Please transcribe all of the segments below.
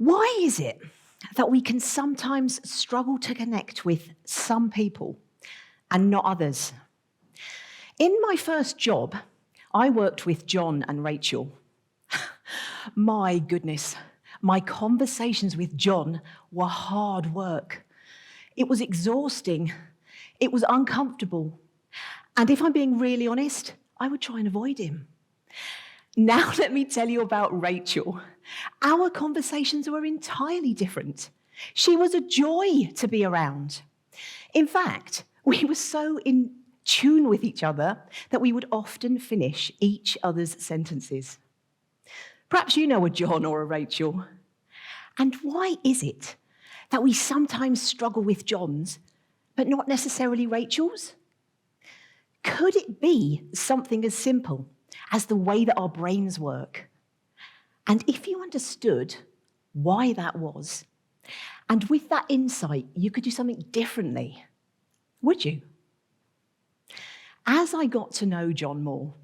Why is it that we can sometimes struggle to connect with some people and not others? In my first job, I worked with John and Rachel. My goodness, my conversations with John were hard work. It was exhausting. It was uncomfortable. And if I'm being really honest, I would try and avoid him. Now let me tell you about Rachel. Our conversations were entirely different. She was a joy to be around. In fact, we were so in tune with each other that we would often finish each other's sentences. Perhaps you know a John or a Rachel. And why is it that we sometimes struggle with Johns, but not necessarily Rachels? Could it be something as simple as the way that our brains work? And if you understood why that was, and with that insight, you could do something differently, would you? As I got to know John more,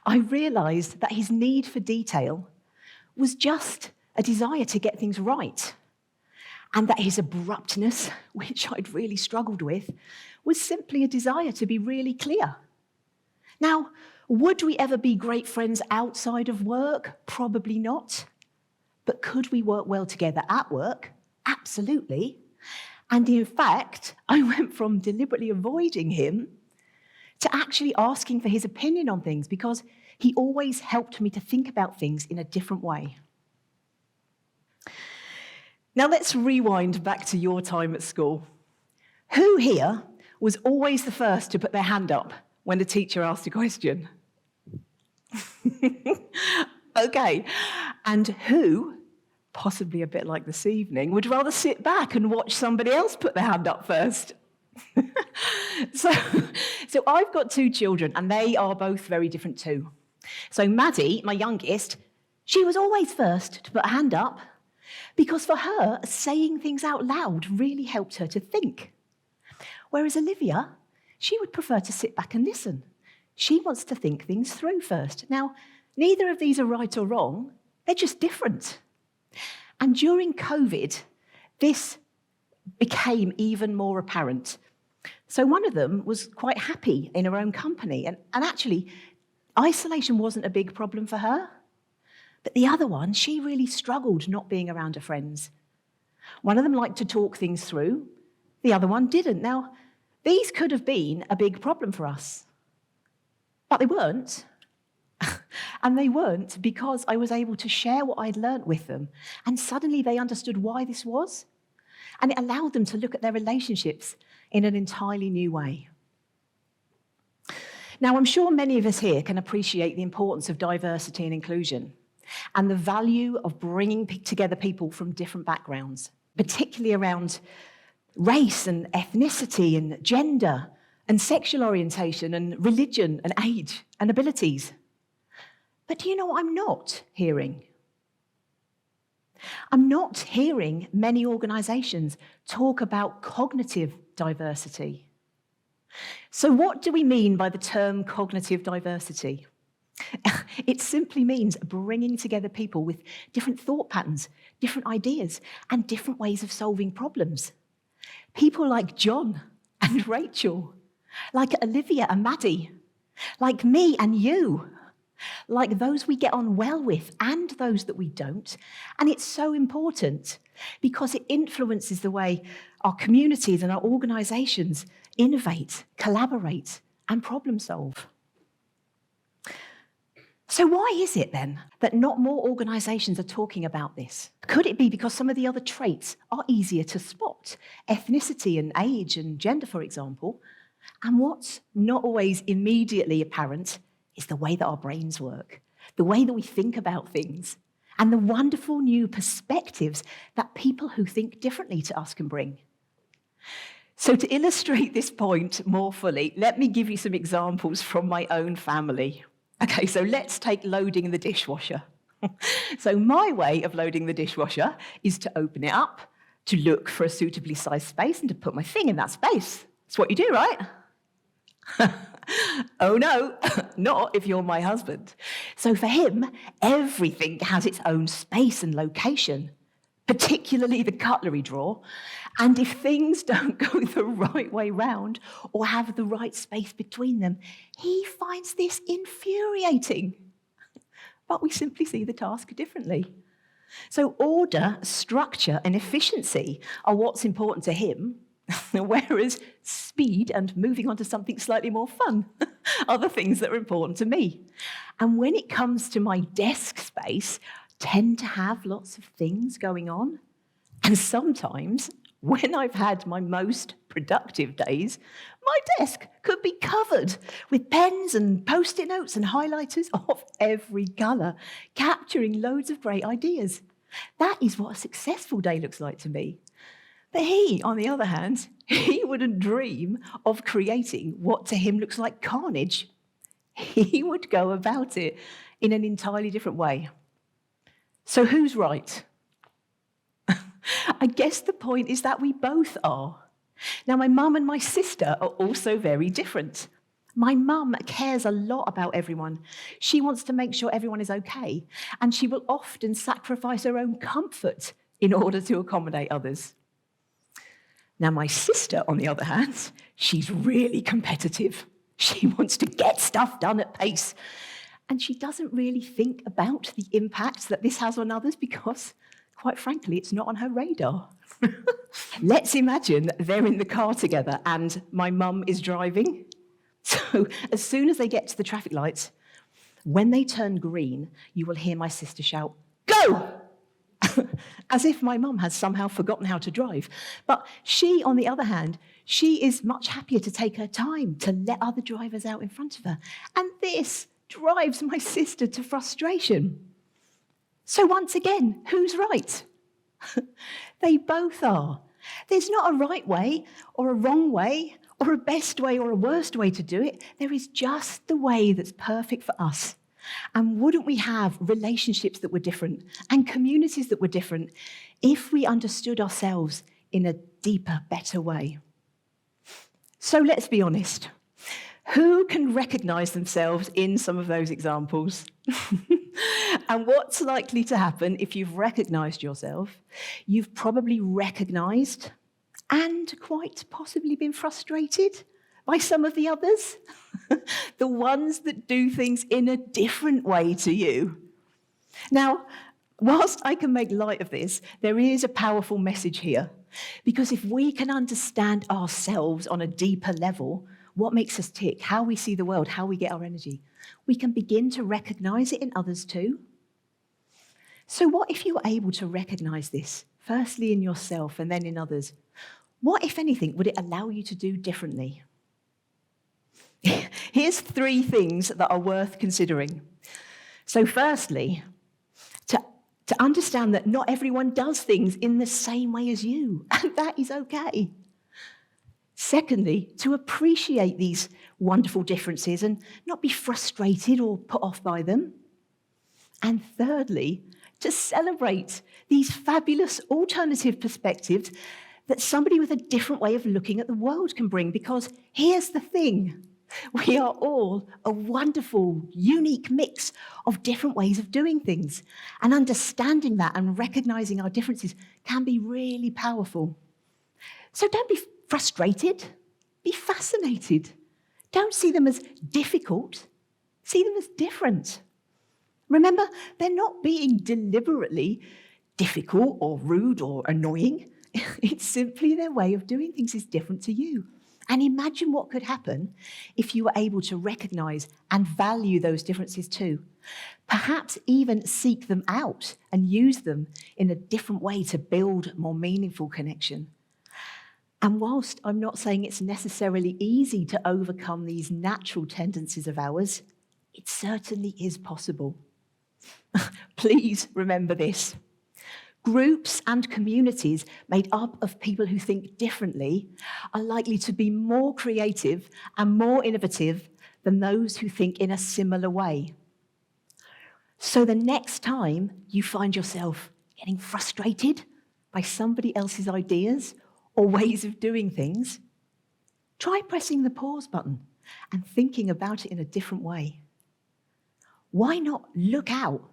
I realised that his need for detail was just a desire to get things right, and that his abruptness, which I'd really struggled with, was simply a desire to be really clear. Now, would we ever be great friends outside of work? Probably not. But could we work well together at work? Absolutely. And in fact, I went from deliberately avoiding him to actually asking for his opinion on things because he always helped me to think about things in a different way. Now let's rewind back to your time at school. Who here was always the first to put their hand up when the teacher asked a question? Okay, and who, possibly a bit like this evening, would rather sit back and watch somebody else put their hand up first? So I've got two children, and they are both very different too. So Maddie, my youngest, she was always first to put a hand up because for her, saying things out loud really helped her to think. Whereas Olivia, she would prefer to sit back and listen. She wants to think things through first. Now, neither of these are right or wrong. They're just different. And during COVID, this became even more apparent. So one of them was quite happy in her own company. And actually, isolation wasn't a big problem for her. But the other one, she really struggled not being around her friends. One of them liked to talk things through. The other one didn't. Now, these could have been a big problem for us. But they weren't. And they weren't because I was able to share what I'd learnt with them. And suddenly they understood why this was. And it allowed them to look at their relationships in an entirely new way. Now, I'm sure many of us here can appreciate the importance of diversity and inclusion and the value of bringing together people from different backgrounds, particularly around race and ethnicity and gender and sexual orientation and religion and age and abilities. But do you know what I'm not hearing? I'm not hearing many organisations talk about cognitive diversity. So what do we mean by the term cognitive diversity? It simply means bringing together people with different thought patterns, different ideas, and different ways of solving problems. People like John and Rachel, like Olivia and Maddie, like me and you, like those we get on well with and those that we don't. And it's so important because it influences the way our communities and our organisations innovate, collaborate, and problem solve. So why is it then that not more organisations are talking about this? Could it be because some of the other traits are easier to spot? Ethnicity and age and gender, for example. And what's not always immediately apparent is the way that our brains work, the way that we think about things, and the wonderful new perspectives that people who think differently to us can bring. So to illustrate this point more fully, let me give you some examples from my own family. Okay, so let's take loading the dishwasher. So my way of loading the dishwasher is to open it up, to look for a suitably sized space and to put my thing in that space. That's what you do, right? Oh no, not if you're my husband. So for him, everything has its own space and location. particularly the cutlery drawer. And if things don't go the right way round or have the right space between them, he finds this infuriating. But we simply see the task differently. So order, structure, and efficiency are what's important to him, whereas speed and moving on to something slightly more fun are the things that are important to me. And when it comes to my desk space, I tend to have lots of things going on. And sometimes, when I've had my most productive days, my desk could be covered with pens and post-it notes and highlighters of every colour, capturing loads of great ideas. That is what a successful day looks like to me. But he, on the other hand, he wouldn't dream of creating what to him looks like carnage. He would go about it in an entirely different way. So who's right? I guess the point is that we both are. Now, my mum and my sister are also very different. My mum cares a lot about everyone. She wants to make sure everyone is okay, and she will often sacrifice her own comfort in order to accommodate others. Now, my sister, on the other hand, she's really competitive. She wants to get stuff done at pace, and she doesn't really think about the impact that this has on others because, quite frankly, it's not on her radar. Let's imagine that they're in the car together and my mum is driving. So as soon as they get to the traffic lights, when they turn green, you will hear my sister shout, "Go!" As if my mum has somehow forgotten how to drive. But she, on the other hand, she is much happier to take her time to let other drivers out in front of her. And this drives my sister to frustration. So once again, who's right? They both are. There's not a right way or a wrong way or a best way or a worst way to do it. There is just the way that's perfect for us. And wouldn't we have relationships that were different and communities that were different if we understood ourselves in a deeper, better way? So let's be honest. Who can recognize themselves in some of those examples? And what's likely to happen if you've recognized yourself? You've probably recognized and quite possibly been frustrated by some of the others, the ones that do things in a different way to you. Now, whilst I can make light of this, there is a powerful message here, because if we can understand ourselves on a deeper level, what makes us tick, how we see the world, how we get our energy, we can begin to recognize it in others too. So what if you were able to recognize this, firstly in yourself and then in others? What, if anything, would it allow you to do differently? Here's 3 things that are worth considering. So firstly, to understand that not everyone does things in the same way as you, and that is okay. Secondly, to appreciate these wonderful differences and not be frustrated or put off by them. And thirdly, to celebrate these fabulous alternative perspectives that somebody with a different way of looking at the world can bring. Because here's the thing, we are all a wonderful, unique mix of different ways of doing things. And understanding that and recognizing our differences can be really powerful. So don't be frustrated, be fascinated. Don't see them as difficult, see them as different. Remember, they're not being deliberately difficult or rude or annoying. It's simply their way of doing things is different to you. And imagine what could happen if you were able to recognize and value those differences too. Perhaps even seek them out and use them in a different way to build more meaningful connection. And whilst I'm not saying it's necessarily easy to overcome these natural tendencies of ours, it certainly is possible. Please remember this. Groups and communities made up of people who think differently are likely to be more creative and more innovative than those who think in a similar way. So the next time you find yourself getting frustrated by somebody else's ideas or ways of doing things, try pressing the pause button and thinking about it in a different way. Why not look out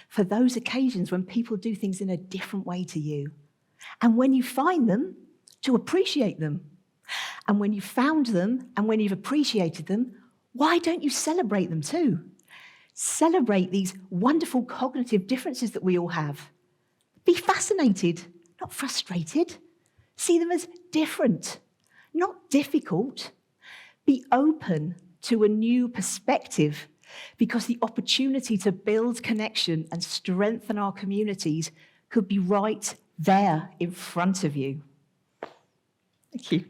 for those occasions when people do things in a different way to you. And when you find them, to appreciate them. And when you've found them and when you've appreciated them, why don't you celebrate them too? Celebrate these wonderful cognitive differences that we all have. Be fascinated, not frustrated. See them as different, not difficult. Be open to a new perspective, because the opportunity to build connection and strengthen our communities could be right there in front of you. Thank you.